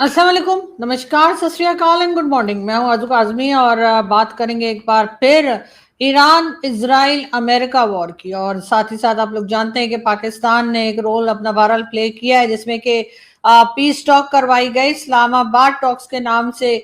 अस्सलाम वालेकुम, नमस्कार, सत श्री अकाल एंड गुड मॉर्निंग। मैं हूं आज़ुक आज़मी और बात करेंगे एक बार फिर ईरान, इजराइल, अमेरिका वॉर की। और साथ ही साथ आप लोग जानते हैं कि पाकिस्तान ने एक रोल अपना बहरहाल प्ले किया है, जिसमें कि पीस टॉक करवाई गई, इस्लामाबाद टॉक्स के नाम से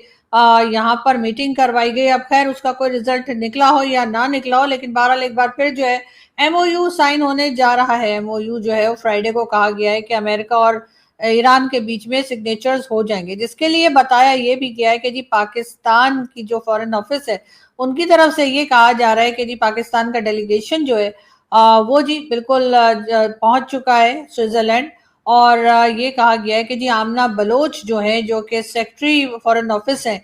यहाँ पर मीटिंग करवाई गई। अब खैर उसका कोई रिजल्ट निकला हो या ना निकला हो, लेकिन बहरहाल एक बार फिर जो है एमओयू साइन होने जा रहा है। एमओयू जो है वो फ्राइडे को कहा गया है कि अमेरिका और ईरान के बीच में सिग्नेचर्स हो जाएंगे, जिसके लिए बताया ये भी गया है कि जी पाकिस्तान की जो फॉरेन ऑफिस है उनकी तरफ से ये कहा जा रहा है कि जी पाकिस्तान का डेलीगेशन जो है वो जी बिल्कुल पहुंच चुका है स्विट्जरलैंड। और ये कहा गया है कि जी आमना बलोच जो है, जो कि सेक्रेटरी फॉरेन ऑफिस है,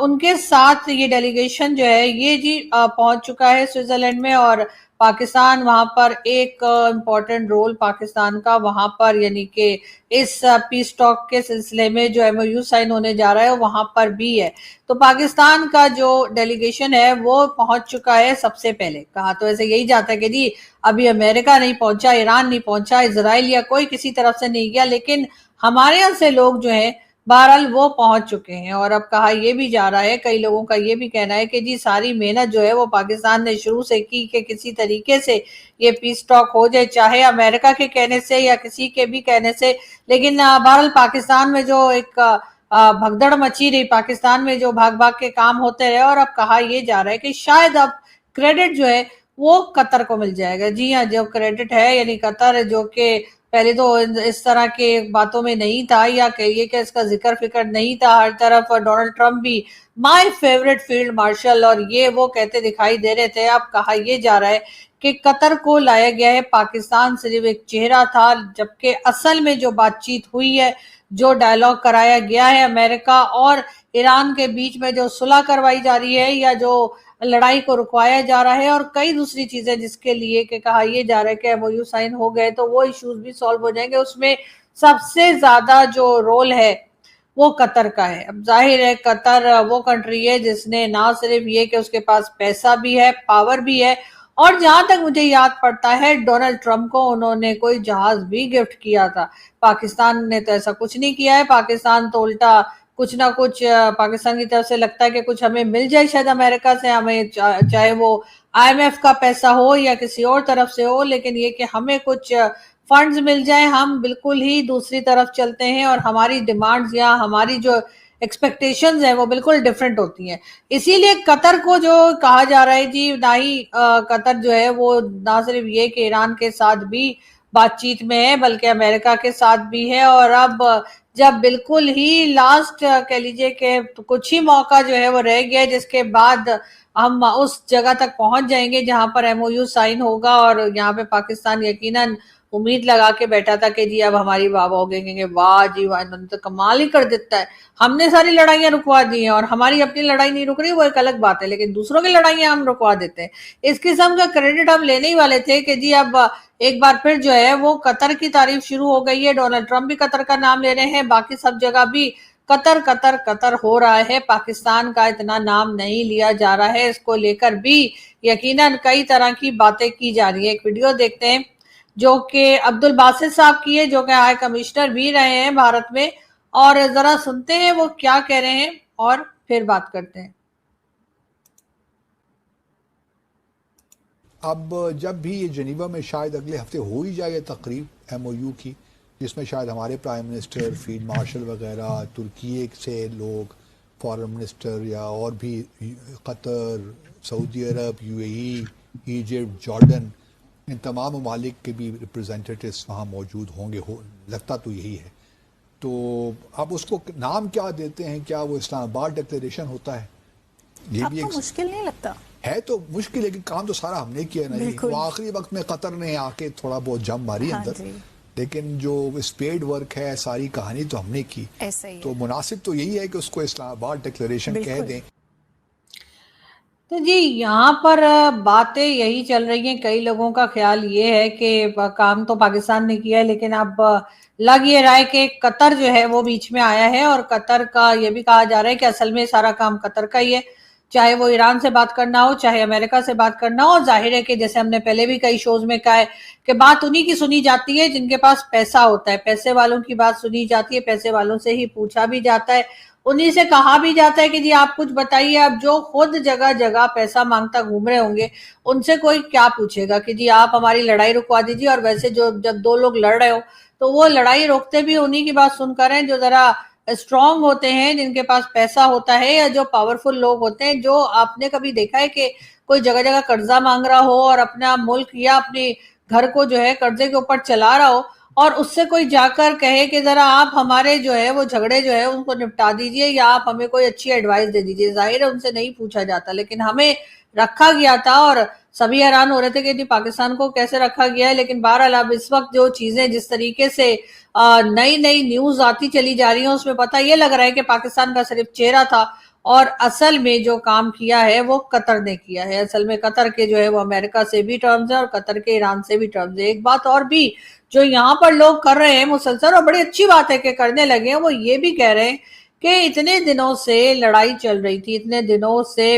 उनके साथ ये डेलीगेशन जो है ये जी पहुंच चुका है स्विट्जरलैंड में। और पाकिस्तान वहां पर एक इम्पोर्टेंट रोल पाकिस्तान का वहां पर, यानी कि इस पीस टॉक के सिलसिले में जो एमओयू साइन होने जा रहा है वहां पर भी है। तो पाकिस्तान का जो डेलीगेशन है वो पहुंच चुका है सबसे पहले। कहा तो ऐसे यही जाता है कि जी अभी अमेरिका नहीं पहुंचा, ईरान नहीं पहुंचा, इजराइल या कोई किसी तरफ से नहीं गया, लेकिन हमारे यहाँ से लोग जो है बहरहाल वो पहुंच चुके हैं। और अब कहा यह भी जा रहा है, कई लोगों का ये भी कहना है कि जी सारी मेहनत जो है वो पाकिस्तान ने शुरू से की कि किसी तरीके से ये पीस टॉक हो जाए, चाहे अमेरिका के कहने से या किसी के भी कहने से। लेकिन बहरहाल पाकिस्तान में जो एक भगदड़ मची रही, पाकिस्तान में जो भाग भाग के काम होते रहे, और अब कहा यह जा रहा है कि शायद अब क्रेडिट जो है वो कतर को मिल जाएगा। जी हाँ, जो क्रेडिट है यानी कतर, जो कि पहले तो इस तरह के बातों में नहीं था, या कहिए कि इसका जिक्र फिक्र नहीं था। हर तरफ डोनाल्ड ट्रंप भी माय फेवरेट फील्ड मार्शल और ये वो कहते दिखाई दे रहे थे। अब कहा यह जा रहा है कि कतर को लाया गया है, पाकिस्तान सिर्फ एक चेहरा था, जबकि असल में जो बातचीत हुई है, जो डायलॉग कराया गया है अमेरिका और ईरान के बीच में, जो सुलह करवाई जा रही है या जो लड़ाई को रुकवाया जा रहा है, और कई दूसरी चीजें जिसके लिए कि कहा यह जा रहा है कि एमओयू साइन हो गए तो वो इश्यूज भी सॉल्व हो जाएंगे। उसमें सबसे ज्यादा जो रोल है वो कतर का है। अब जाहिर है कतर वो कंट्री है जिसने ना सिर्फ ये कि उसके पास पैसा भी है, पावर भी है, और जहां तक मुझे याद पड़ता है डोनाल्ड ट्रंप को उन्होंने कोई जहाज भी गिफ्ट किया था। पाकिस्तान ने तो ऐसा कुछ नहीं किया है। पाकिस्तान तो उल्टा कुछ ना कुछ पाकिस्तान की तरफ से लगता है कि कुछ हमें मिल जाए शायद अमेरिका से, हमें चाहे वो आईएमएफ का पैसा हो या किसी और तरफ से हो, लेकिन ये कि हमें कुछ फंड्स मिल जाए, हम बिल्कुल ही दूसरी तरफ चलते हैं और हमारी डिमांड्स या हमारी जो एक्सपेक्टेशंस है वो बिल्कुल डिफरेंट होती हैं। इसीलिए कतर को जो कहा जा रहा है जी, ना ही कतर जो है वो ना सिर्फ ये कि ईरान के साथ भी बातचीत में है, बल्कि अमेरिका के साथ भी है। और अब जब बिल्कुल ही लास्ट कह लीजिए कि कुछ ही मौका जो है वो रह गया, जिसके बाद हम उस जगह तक पहुंच जाएंगे जहां पर एमओयू साइन होगा। और यहाँ पे पाकिस्तान यकीनन उम्मीद लगा के बैठा था कि जी अब हमारी वाह हो गए, वाह जी वाह, इन्होंने तो कमाल ही कर देता है, हमने सारी लड़ाइयां रुकवा दी हैं और हमारी अपनी लड़ाई नहीं रुक रही, वो एक अलग बात है, लेकिन दूसरों की लड़ाइयां हम रुकवा देते हैं। इस किस्म का क्रेडिट हम लेने ही वाले थे कि जी अब एक बार फिर जो है वो कतर की तारीफ शुरू हो गई है। डोनाल्ड ट्रंप भी कतर का नाम ले रहे हैं, बाकी सब जगह भी कतर कतर कतर हो रहा है, पाकिस्तान का इतना नाम नहीं लिया जा रहा है। इसको लेकर भी यकीनन कई तरह की बातें की जा रही है। एक वीडियो देखते हैं जो कि अब्दुल बासित साहब की है, जो कि हाई कमिश्नर भी रहे हैं भारत में, और जरा सुनते हैं वो क्या कह रहे हैं और फिर बात करते हैं। अब जब भी ये जनीवा में शायद अगले हफ्ते हो ही जाए तकरीब एमओयू की, जिसमें शायद हमारे प्राइम मिनिस्टर, फील्ड मार्शल वगैरह, तुर्की से लोग, फॉरेन मिनिस्टर या और भी, कतर, सऊदी अरब, यूएई, इजिप्ट, जॉर्डन, इन तमाम ममालिक के भी रिप्रेजेंटेटिव्स वहाँ मौजूद होंगे, लगता तो यही है। तो अब उसको नाम क्या देते हैं, क्या वो इस्लामाबाद डिक्लेरेशन होता है? ये भी एक मुश्किल नहीं लगता है, तो मुश्किल, लेकिन काम तो सारा हमने किया नहीं। वो आखिरी वक्त में कतर ने आके थोड़ा बहुत जम मारी अंदर, लेकिन जो स्पेड वर्क है, सारी कहानी तो हमने की। तो मुनासिब तो यही है कि उसको इस्लामाबाद डिक्लेरेशन कह दें। तो जी यहाँ पर बातें यही चल रही हैं। कई लोगों का ख्याल ये है कि काम तो पाकिस्तान ने किया है, लेकिन अब लग ये रहा है कि कतर जो है वो बीच में आया है, और कतर का ये भी कहा जा रहा है कि असल में सारा काम कतर का ही है। चाहे वो ईरान से बात करना हो, चाहे अमेरिका से बात करना हो। जाहिर है कि जैसे हमने पहले भी कई शोज में कहा है कि बात उन्हीं की सुनी जाती है जिनके पास पैसा होता है, पैसे वालों की बात सुनी जाती है, पैसे वालों से ही पूछा भी जाता है, उन्हीं से कहा भी जाता है कि जी आप कुछ बताइए। आप जो खुद जगह जगह पैसा मांगता घूम रहे होंगे, उनसे कोई क्या पूछेगा कि जी आप हमारी लड़ाई रुकवा दीजिए। और वैसे जो जब दो लोग लड़ रहे हो तो वो लड़ाई रोकते भी उन्हीं की बात सुनकर हैं जो जरा स्ट्रांग होते हैं, जिनके पास पैसा होता है, या जो पावरफुल लोग होते हैं। जो आपने कभी देखा है कि कोई जगह जगह कर्जा मांग रहा हो और अपना मुल्क या अपने घर को जो है कर्जे के ऊपर चला रहा हो, और उससे कोई जाकर कहे कि जरा आप हमारे जो है वो झगड़े जो है उनको निपटा दीजिए, या आप हमें कोई अच्छी एडवाइस दे दीजिए। जाहिर है उनसे नहीं पूछा जाता, लेकिन हमें रखा गया था और सभी हैरान हो रहे थे कि पाकिस्तान को कैसे रखा गया है। लेकिन बहरहाल अब इस वक्त जो चीजें जिस तरीके से नई नई न्यूज आती चली जा रही है, उसमें पता ये लग रहा है कि पाकिस्तान का सिर्फ चेहरा था और असल में जो काम किया है वो कतर ने किया है। असल में कतर के जो है वो अमेरिका से भी टर्म्स है और कतर के ईरान से भी टर्म्स है। एक बात और भी जो यहाँ पर लोग कर रहे हैं मुसलसल, और बड़ी अच्छी बात है कि करने लगे हैं, वो ये भी कह रहे हैं कि इतने दिनों से लड़ाई चल रही थी, इतने दिनों से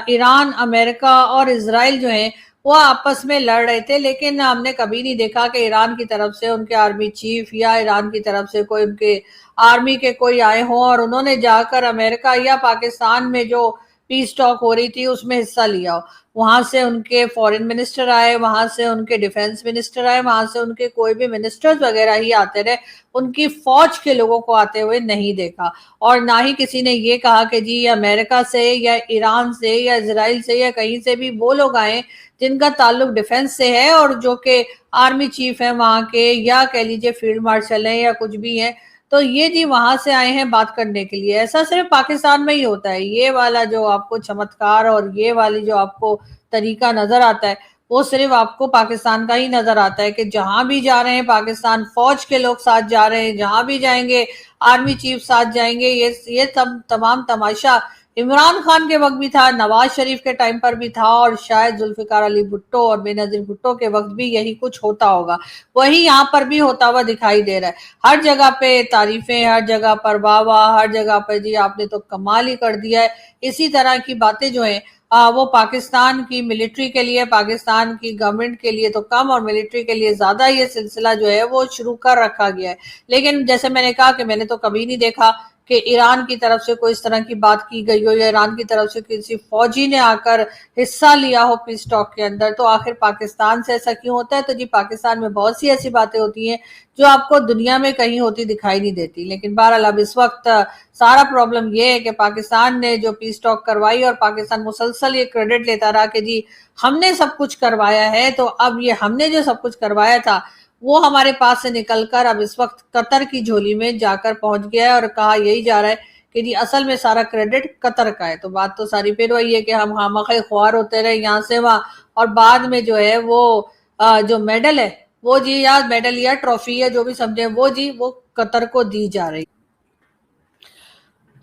ईरान, अमेरिका और इजराइल जो है वो आपस में लड़ रहे थे, लेकिन हमने कभी नहीं देखा कि ईरान की तरफ से उनके आर्मी चीफ या ईरान की तरफ से कोई उनके आर्मी के कोई आए हों और उन्होंने जाकर अमेरिका या पाकिस्तान में जो पीस टॉक हो रही थी उसमें हिस्सा लिया हो। वहां से उनके फॉरेन मिनिस्टर आए, वहां से उनके डिफेंस मिनिस्टर आए, वहां से उनके कोई भी मिनिस्टर्स वगैरह ही आते रहे, उनकी फौज के लोगों को आते हुए नहीं देखा। और ना ही किसी ने ये कहा कि जी अमेरिका से या ईरान से या इजराइल से या कहीं से भी वो लोग आए जिनका ताल्लुक डिफेंस से है और जो कि आर्मी चीफ है वहां के, या कह लीजिए फील्ड मार्शल है या कुछ भी है, तो ये जी वहां से आए हैं बात करने के लिए। ऐसा सिर्फ पाकिस्तान में ही होता है। ये वाला जो आपको चमत्कार और ये वाली जो आपको तरीका नजर आता है वो सिर्फ आपको पाकिस्तान का ही नजर आता है कि जहां भी जा रहे हैं पाकिस्तान फौज के लोग साथ जा रहे हैं, जहां भी जाएंगे आर्मी चीफ साथ जाएंगे। ये तमाम तमाशा इमरान खान के वक्त भी था, नवाज शरीफ के टाइम पर भी था, और शायद जुल्फिकार अली भुट्टो और बेनजीर भुट्टो के वक्त भी यही कुछ होता होगा। वही यहाँ पर भी होता हुआ दिखाई दे रहा है। हर जगह पे तारीफें, हर जगह पर वाह वाह, हर जगह पर जी आपने तो कमाल ही कर दिया है। इसी तरह की बातें जो है वो पाकिस्तान की मिलिट्री के लिए, पाकिस्तान की गवर्नमेंट के लिए तो कम और मिलिट्री के लिए ज्यादा ये सिलसिला जो है वो शुरू कर रखा गया है। लेकिन जैसे मैंने कहा कि मैंने तो कभी नहीं देखा कि ईरान की तरफ से कोई इस तरह की बात की गई हो या ईरान की तरफ से किसी फौजी ने आकर हिस्सा लिया हो पीस टॉक के अंदर। तो आखिर पाकिस्तान से ऐसा क्यों होता है? तो जी पाकिस्तान में बहुत सी ऐसी बातें होती हैं जो आपको दुनिया में कहीं होती दिखाई नहीं देती। लेकिन बहरहाल अब इस वक्त सारा प्रॉब्लम ये है कि पाकिस्तान ने जो पीस टॉक करवाई और पाकिस्तान मुसलसल ये क्रेडिट लेता रहा कि जी हमने सब कुछ करवाया है, तो अब ये हमने जो सब कुछ करवाया था वो हमारे पास से निकलकर अब इस वक्त कतर की झोली में जाकर पहुंच गया है। और कहा यही जा रहा है कि जी असल में सारा क्रेडिट कतर का है। तो बात तो सारी फिर वही है कि हम खामखा ख्वार होते रहे यहाँ से वहां, और बाद में जो है वो जो मेडल है वो जी, या मेडल या ट्रॉफी है जो भी समझे, वो जी वो कतर को दी जा रही।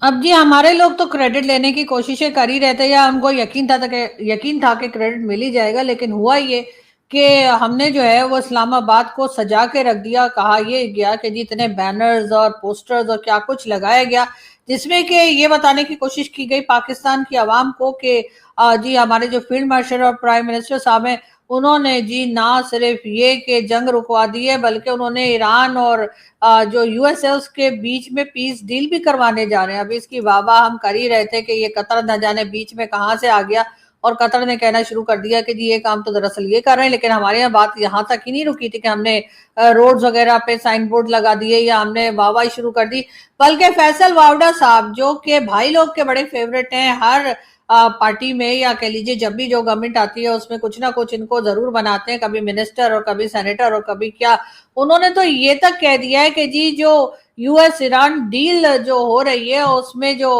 अब जी हमारे लोग तो क्रेडिट लेने की कोशिशें कर ही रहते, या उनको यकीन था कि क्रेडिट मिल ही जाएगा। लेकिन हुआ ये कि हमने जो है वो इस्लामाबाद को सजा के रख दिया। कहा ये गया कि जी इतने बैनर्स और पोस्टर्स और क्या कुछ लगाया गया जिसमें कि ये बताने की कोशिश की गई पाकिस्तान की आवाम को कि जी हमारे जो फील्ड मार्शल और प्राइम मिनिस्टर साहब हैं उन्होंने जी ना सिर्फ ये कि जंग रुकवा दी है, बल्कि उन्होंने ईरान और जो यूएस है उसके बीच में पीस डील भी करवाने जा रहे हैं। अभी इसकी वाह हम कर ही रहे थे कि ये कतर न जाने बीच में कहाँ से आ गया, और कतर ने कहना शुरू कर दिया कि जी ये काम तो दरअसल ये कर रहे हैं। लेकिन हमारे यहाँ बात यहाँ तक ही नहीं रुकी थी कि हमने रोड्स वगैरह पे साइन बोर्ड लगा दिए या हमने वाहवाही शुरू कर दी, बल्कि फैसल वावड़ा साहब जो कि भाई लोग के बड़े फेवरेट हैं, हर पार्टी में या कह लीजिए जब भी जो गवर्नमेंट आती है उसमें कुछ ना कुछ इनको जरूर बनाते हैं, कभी मिनिस्टर और कभी सेनेटर और कभी क्या। उन्होंने तो ये तक कह दिया है कि जी जो यूएस ईरान डील जो हो रही है उसमें जो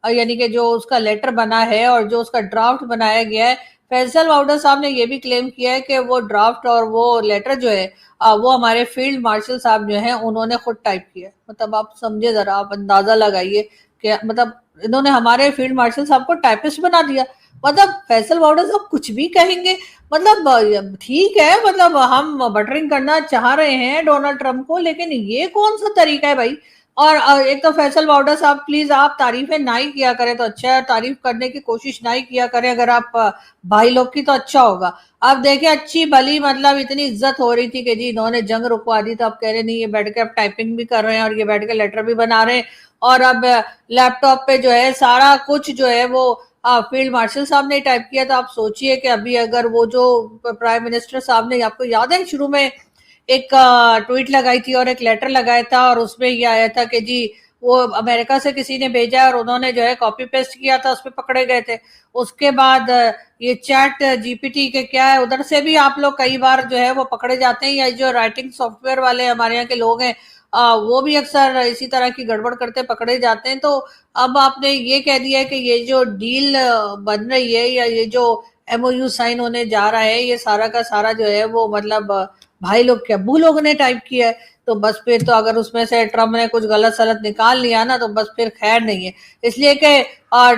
यानी कि जो उसका लेटर बना है और जो उसका ड्राफ्ट बनाया गया है, फैसल वाउडर साहब ने ये भी क्लेम किया है कि वो ड्राफ्ट और वो लेटर जो है वो हमारे फील्ड मार्शल साहब जो हैं उन्होंने खुद टाइप किया है। मतलब आप समझे जरा, आप अंदाजा लगाइए कि मतलब इन्होंने हमारे फील्ड मार्शल साहब को टाइपिस्ट बना दिया। मतलब फैसल वाउडर साहब कुछ भी कहेंगे, मतलब ठीक है, मतलब हम बटरिंग करना चाह रहे हैं डोनाल्ड ट्रंप को, लेकिन ये कौन सा तरीका है भाई? اور ایک تو فیصل باؤڈا صاحب پلیز آپ تعریفیں نہ ہی کیا کریں تو اچھا ہے, تعریف کرنے کی کوشش نہ ہی کیا کریں اگر آپ بھائی لوگ کی, تو اچھا ہوگا. اب دیکھیں اچھی بھلی مطلب اتنی عزت ہو رہی تھی کہ جی انہوں نے جنگ رکوا دی, تو اب کہہ رہے نہیں یہ بیٹھ کے اب ٹائپنگ بھی کر رہے ہیں اور یہ بیٹھ کے لیٹر بھی بنا رہے ہیں, اور اب لیپ ٹاپ پہ جو ہے سارا کچھ جو ہے وہ فیلڈ مارشل صاحب نے ٹائپ کیا. تو آپ سوچئے کہ ابھی اگر وہ جو پرائم منسٹر صاحب نے, آپ کو یاد ہے شروع میں ایک ٹویٹ لگائی تھی اور ایک لیٹر لگایا تھا, اور اس میں یہ آیا تھا کہ جی وہ امریکہ سے کسی نے بھیجا اور انہوں نے جو ہے کاپی پیسٹ کیا تھا, اس پہ پکڑے گئے تھے. اس کے بعد یہ چیٹ جی پی ٹی کے کیا ہے, ادھر سے بھی آپ لوگ کئی بار جو ہے وہ پکڑے جاتے ہیں, یا جو رائٹنگ سافٹ ویئر والے ہمارے یہاں کے لوگ ہیں وہ بھی اکثر اسی طرح کی گڑبڑ کرتے پکڑے جاتے ہیں. تو اب آپ نے یہ کہہ دیا ہے کہ یہ جو ڈیل بن رہی ہے یا یہ جو ایم او یو سائن ہونے جا رہا ہے, یہ سارا کا سارا جو ہے وہ مطلب بھائی لوگ کے ابو لوگ نے ٹائپ کیا ہے. تو بس پھر تو اگر اس میں سے ٹرمپ نے کچھ غلط سلط نکال لیا نا, تو بس پھر خیر نہیں ہے. اس لیے کہ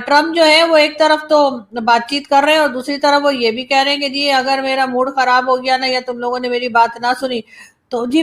ٹرمپ جو ہے وہ ایک طرف تو بات چیت کر رہے ہیں اور دوسری طرف وہ یہ بھی کہہ رہے ہیں کہ جی اگر میرا موڈ خراب ہو گیا نا, یا تم لوگوں نے میری بات نہ سنی, تو جی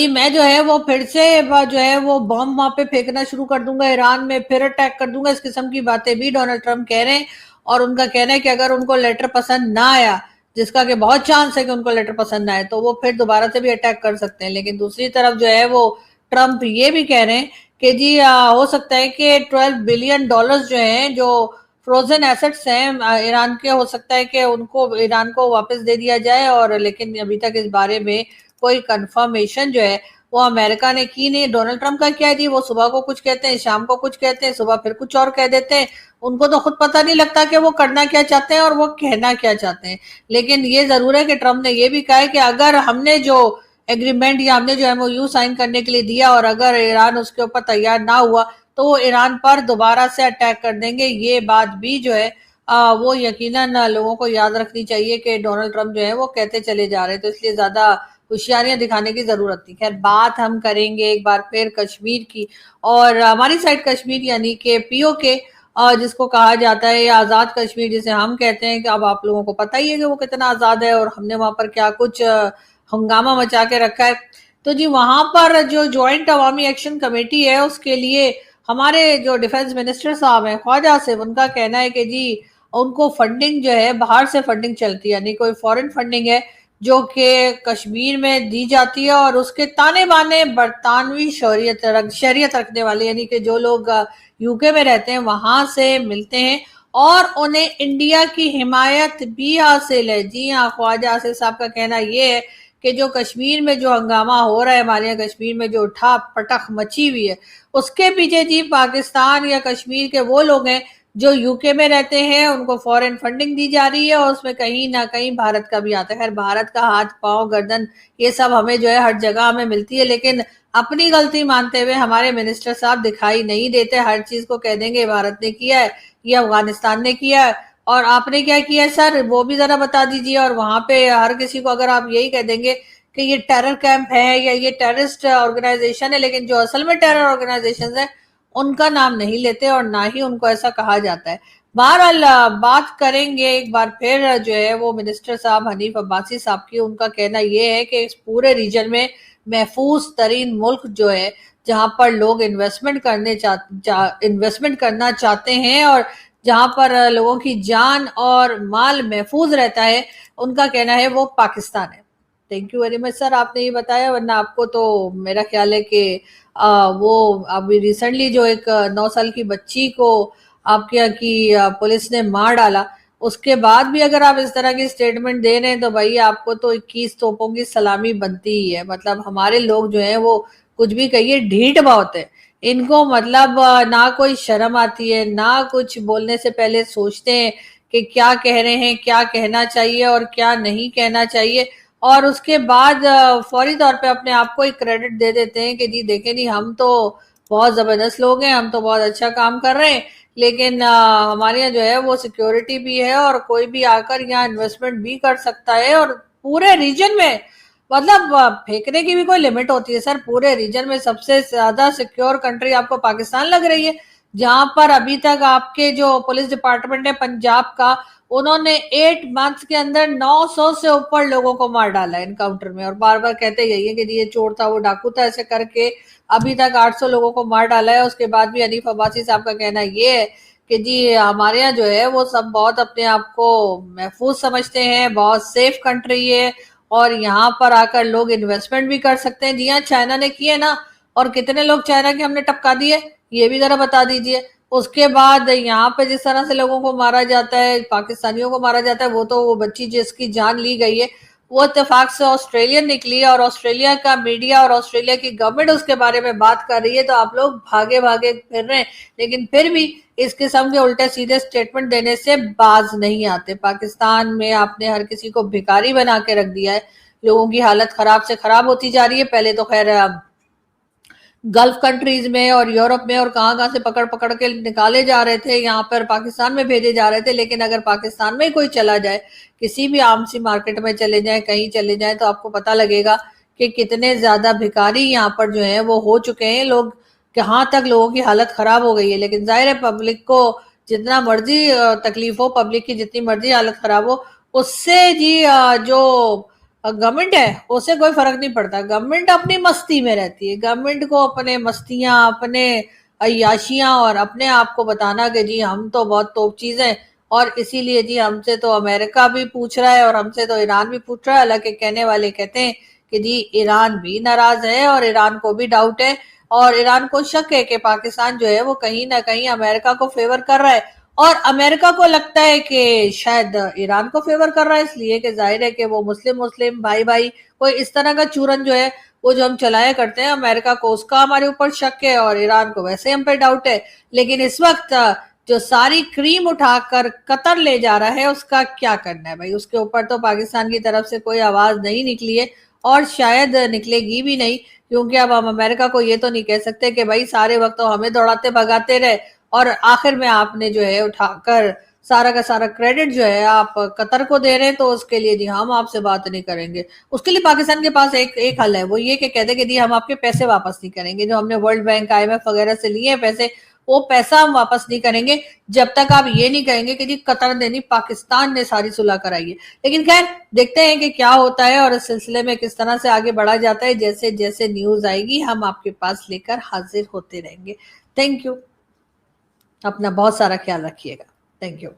میں جو ہے وہ پھر سے جو ہے وہ بم وہاں پہ پھینکنا شروع کر دوں گا ایران میں, پھر اٹیک کر دوں گا. اس قسم کی باتیں بھی ڈونلڈ ٹرمپ کہہ رہے ہیں, اور ان کا کہنا ہے کہ اگر ان کو لیٹر پسند نہ آیا, جس کا کہ بہت چانس ہے کہ ان کو لیٹر پسند نہ آئے, تو وہ پھر دوبارہ سے بھی اٹیک کر سکتے ہیں. لیکن دوسری طرف جو ہے وہ ٹرمپ یہ بھی کہہ رہے ہیں کہ جی ہو سکتا ہے کہ $12 بلین جو ہیں جو فروزن ایسٹس ہیں ایران کے, ہو سکتا ہے کہ ان کو ایران کو واپس دے دیا جائے, اور لیکن ابھی تک اس بارے میں کوئی کنفرمیشن جو ہے وہ امریکہ نے کی نہیں. ڈونلڈ ٹرمپ کا کیا ہے جی, وہ صبح کو کچھ کہتے ہیں, شام کو کچھ کہتے ہیں, صبح پھر کچھ اور کہہ دیتے ہیں. ان کو تو خود پتہ نہیں لگتا کہ وہ کرنا کیا چاہتے ہیں اور وہ کہنا کیا چاہتے ہیں. لیکن یہ ضرور ہے کہ ٹرمپ نے یہ بھی کہا ہے کہ اگر ہم نے جو ایگریمنٹ یا ہم نے جو ایم او یو سائن کرنے کے لیے دیا, اور اگر ایران اس کے اوپر تیار نہ ہوا, تو وہ ایران پر دوبارہ سے اٹیک کر دیں گے. یہ بات بھی جو ہے وہ یقیناً لوگوں کو یاد رکھنی چاہیے کہ ڈونلڈ ٹرمپ جو ہے وہ کہتے چلے جا رہے ہیں, تو اس لیے زیادہ ہوشیاریاں دکھانے کی ضرورت نہیں. خیر بات ہم کریں گے ایک بار پھر کشمیر کی, اور ہماری سائڈ کشمیر یعنی کہ پی او کے, جس کو کہا جاتا ہے یا آزاد کشمیر جسے ہم کہتے ہیں, کہ اب آپ لوگوں کو پتہ ہی ہے کہ وہ کتنا آزاد ہے اور ہم نے وہاں پر کیا کچھ ہنگامہ مچا کے رکھا ہے. تو جی وہاں پر جو جوائنٹ عوامی ایکشن کمیٹی ہے, اس کے لیے ہمارے جو ڈیفنس منسٹر صاحب ہیں خواجہ آصف, ان کا کہنا ہے کہ جی ان کو فنڈنگ جو ہے باہر سے فنڈنگ چلتی ہے, یعنی کوئی فورن فنڈنگ ہے جو کہ کشمیر میں دی جاتی ہے, اور اس کے تانے بانے برطانوی شہریت رکھنے والے, یعنی کہ جو لوگ یو کے میں رہتے ہیں وہاں سے ملتے ہیں, اور انہیں انڈیا کی حمایت بھی حاصل ہے. جی ہاں, خواجہ آصف صاحب کا کہنا یہ ہے کہ جو کشمیر میں جو ہنگامہ ہو رہا ہے, ہمارے یہاں کشمیر میں جو اٹھا پٹخ مچی ہوئی ہے, اس کے پیچھے جی پاکستان یا کشمیر کے وہ لوگ ہیں جو یو کے میں رہتے ہیں, ان کو فورن فنڈنگ دی جا رہی ہے, اور اس میں کہیں نہ کہیں بھارت کا بھی آتا ہے. خیر بھارت کا ہاتھ پاؤں گردن یہ سب ہمیں جو ہے ہر جگہ ہمیں ملتی ہے, لیکن اپنی غلطی مانتے ہوئے ہمارے منسٹر صاحب دکھائی نہیں دیتے. ہر چیز کو کہہ دیں گے بھارت نے کیا ہے, یہ افغانستان نے کیا ہے, اور آپ نے کیا کیا ہے سر وہ بھی ذرا بتا دیجئے. اور وہاں پہ ہر کسی کو اگر آپ یہی کہہ دیں گے کہ یہ ٹیرر کیمپ ہے یا یہ ٹیررسٹ آرگنائزیشن ہے, لیکن جو اصل میں ٹیرر آرگنائزیشن ہیں ان کا نام نہیں لیتے اور نہ ہی ان کو ایسا کہا جاتا ہے. بہرحال بات کریں گے ایک بار پھر جو ہے وہ منسٹر صاحب حنیف عباسی صاحب کی. ان کا کہنا یہ ہے کہ اس پورے ریجن میں محفوظ ترین ملک جو ہے جہاں پر لوگ انویسٹمنٹ کرنا چاہتے ہیں اور جہاں پر لوگوں کی جان اور مال محفوظ رہتا ہے, ان کا کہنا ہے وہ پاکستان ہے. تھینک یو ویری مچ سر, آپ نے یہ بتایا, ورنہ آپ کو تو میرا خیال ہے کہ وہ ابھی ریسنٹلی جو ایک 9 سال کی بچی کو آپ کے یہاں کی پولیس نے مار ڈالا, اس کے بعد بھی اگر آپ اس طرح کی سٹیٹمنٹ دے رہے ہیں تو بھائی آپ کو تو 21 توپوں کی سلامی بنتی ہی ہے. مطلب ہمارے لوگ جو ہیں وہ کچھ بھی کہیے ڈھیٹ بہت ہے, ان کو مطلب نہ کوئی شرم آتی ہے, نہ کچھ بولنے سے پہلے سوچتے ہیں کہ کیا کہہ رہے ہیں, کیا کہنا چاہیے اور کیا نہیں کہنا چاہیے, اور اس کے بعد فوری طور پہ اپنے آپ کو ایک کریڈٹ دے دیتے ہیں کہ جی دیکھیں نہیں ہم تو بہت زبردست لوگ ہیں, ہم تو بہت اچھا کام کر رہے ہیں, لیکن ہمارے یہاں جو ہے وہ سیکیورٹی بھی ہے اور کوئی بھی آ کر یہاں انویسٹمنٹ بھی کر سکتا ہے. اور پورے ریجن میں مطلب پھینکنے کی بھی کوئی لمٹ ہوتی ہے سر. پورے ریجن میں سب سے زیادہ سیکیور کنٹری آپ کو پاکستان لگ رہی ہے, جہاں پر ابھی تک آپ کے جو پولیس ڈپارٹمنٹ ہے پنجاب کا, انہوں نے 8 months کے اندر 900 سے اوپر لوگوں کو مار ڈالا ہے انکاؤنٹر میں، اور بار بار کہتے یہی ہے کہ جی یہ چور تھا، وہ ڈاکو تھا، ایسے کر کے ابھی تک 800 لوگوں کو مار ڈالا ہے۔ اس کے بعد بھی حنیف عباسی صاحب کا کہنا یہ ہے کہ جی ہمارے یہاں جو ہے وہ سب بہت اپنے آپ کو محفوظ سمجھتے ہیں، بہت سیف کنٹری ہے، اور یہاں پر آ کر لوگ انویسٹمنٹ بھی کر سکتے ہیں۔ جی ہاں، چائنا نے کیے نا، اور کتنے لوگ چائنا کے ہم نے ٹپکا دیے، یہ بھی ذرا بتا دیجئے۔ اس کے بعد یہاں پہ جس طرح سے لوگوں کو مارا جاتا ہے، پاکستانیوں کو مارا جاتا ہے، وہ بچی جس کی جان لی گئی ہے وہ اتفاق سے آسٹریلین نکلی ہے، اور آسٹریلیا کا میڈیا اور آسٹریلیا کی گورنمنٹ اس کے بارے میں بات کر رہی ہے، تو آپ لوگ بھاگے بھاگے پھر رہے ہیں، لیکن پھر بھی اس قسم کے الٹے سیدھے سٹیٹمنٹ دینے سے باز نہیں آتے۔ پاکستان میں آپ نے ہر کسی کو بھکاری بنا کے رکھ دیا ہے، لوگوں کی حالت خراب سے خراب ہوتی جا رہی ہے۔ پہلے تو خیر گلف کنٹریز میں اور یورپ میں اور کہاں سے پکڑ پکڑ کے نکالے جا رہے تھے، یہاں پر پاکستان میں بھیجے جا رہے تھے، لیکن اگر پاکستان میں کوئی چلا جائے، کسی بھی عام سی مارکیٹ میں چلے جائیں، کہیں چلے جائیں، تو آپ کو پتہ لگے گا کہ کتنے زیادہ بھکاری یہاں پر جو ہیں وہ ہو چکے ہیں لوگ، کہاں تک لوگوں کی حالت خراب ہو گئی ہے۔ لیکن ظاہر ہے پبلک کو جتنا مرضی تکلیف ہو، پبلک کی جتنی مرضی حالت خراب ہو، اس سے جی جو گورنمنٹ ہے اسے کوئی فرق نہیں پڑتا۔ گورنمنٹ اپنی مستی میں رہتی ہے، گورنمنٹ کو اپنے مستیاں، اپنے عیاشیاں اور اپنے آپ کو بتانا کہ جی ہم تو بہت توپ چیز ہیں، اور اسی لیے جی ہم سے تو امریکہ بھی پوچھ رہا ہے اور ہم سے تو ایران بھی پوچھ رہا ہے۔ حالانکہ کہنے والے کہتے ہیں کہ جی ایران بھی ناراض ہے اور ایران کو بھی ڈاؤٹ ہے، اور ایران کو شک ہے کہ پاکستان جو ہے وہ کہیں نہ کہیں امریکہ کو فیور کر رہا ہے، اور امریکہ کو لگتا ہے کہ شاید ایران کو فیور کر رہا ہے، اس لیے کہ ظاہر ہے کہ وہ مسلم بھائی کوئی اس طرح کا چورن جو ہے وہ جو ہم چلایا کرتے ہیں، امریکہ کو اس کا ہمارے اوپر شک ہے اور ایران کو ویسے ہم پہ ڈاؤٹ ہے۔ لیکن اس وقت جو ساری کریم اٹھا کر قطر لے جا رہا ہے اس کا کیا کرنا ہے بھائی؟ اس کے اوپر تو پاکستان کی طرف سے کوئی آواز نہیں نکلی ہے، اور شاید نکلے گی بھی نہیں، کیونکہ اب ہم امریکہ کو یہ تو نہیں کہہ سکتے کہ بھائی سارے وقت تو ہمیں دوڑاتے بھگاتے رہے اور آخر میں آپ نے جو ہے اٹھا کر سارا کا سارا کریڈٹ جو ہے آپ قطر کو دے رہے ہیں، تو اس کے لیے جی ہم آپ سے بات نہیں کریں گے۔ اس کے لیے پاکستان کے پاس ایک حل ہے، وہ یہ کہ کہتے کہ جی ہم آپ کے پیسے واپس نہیں کریں گے، جو ہم نے ورلڈ بینک IMF وغیرہ سے لیے ہیں پیسے، وہ پیسہ ہم واپس نہیں کریں گے جب تک آپ یہ نہیں کہیں گے کہ جی قطر نے نہیں، پاکستان نے ساری صلح کرائی ہے۔ لیکن خیر دیکھتے ہیں کہ کیا ہوتا ہے اور اس سلسلے میں کس طرح سے آگے بڑھا جاتا ہے۔ جیسے جیسے نیوز آئے گی ہم آپ کے پاس لے کر حاضر ہوتے رہیں گے۔ تھینک یو، اپنا بہت سارا خیال رکھیے گا۔ Thank you.